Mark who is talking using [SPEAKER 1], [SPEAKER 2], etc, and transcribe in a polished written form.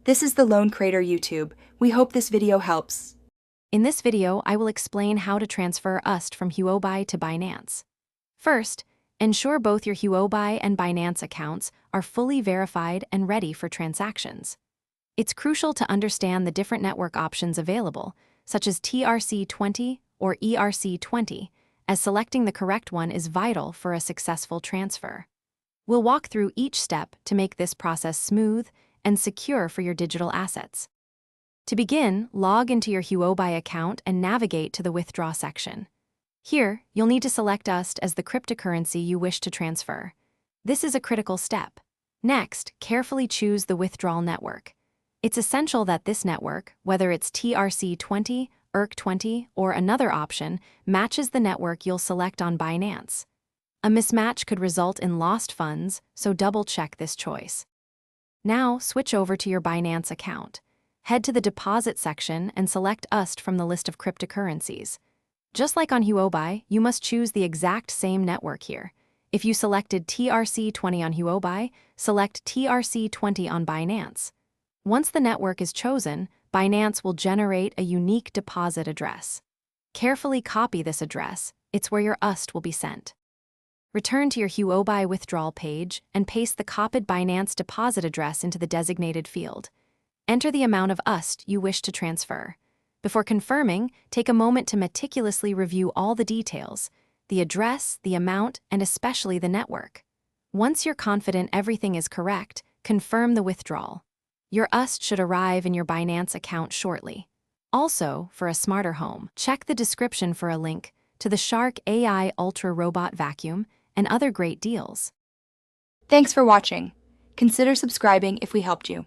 [SPEAKER 1] This is the Lone Creator YouTube. We hope this video helps.
[SPEAKER 2] In this video, I will explain how to transfer USD from Huobi to Binance. First, ensure both your Huobi and Binance accounts are fully verified and ready for transactions. It's crucial to understand the different network options available, such as TRC20 or ERC20, as selecting the correct one is vital for a successful transfer. We'll walk through each step to make this process smooth and secure for your digital assets. To begin, log into your Huobi account and navigate to the Withdraw section. Here, you'll need to select USD as the cryptocurrency you wish to transfer. This is a critical step. Next, carefully choose the withdrawal network. It's essential that this network, whether it's TRC20, ERC20, or another option, matches the network you'll select on Binance. A mismatch could result in lost funds, so double-check this choice. Now, switch over to your Binance account. Head to the Deposit section and select USD from the list of cryptocurrencies. Just like on Huobi, you must choose the exact same network here. If you selected TRC20 on Huobi, select TRC20 on Binance. Once the network is chosen, Binance will generate a unique deposit address. Carefully copy this address. It's where your USD will be sent. Return to your Huobi withdrawal page and paste the copied Binance deposit address into the designated field. Enter the amount of USD you wish to transfer. Before confirming, take a moment to meticulously review all the details, the address, the amount, and especially the network. Once you're confident everything is correct, confirm the withdrawal. Your USD should arrive in your Binance account shortly. Also, for a smarter home, check the description for a link to the Shark AI Ultra Robot Vacuum and other great deals.
[SPEAKER 1] Thanks for watching. Consider subscribing if we helped you.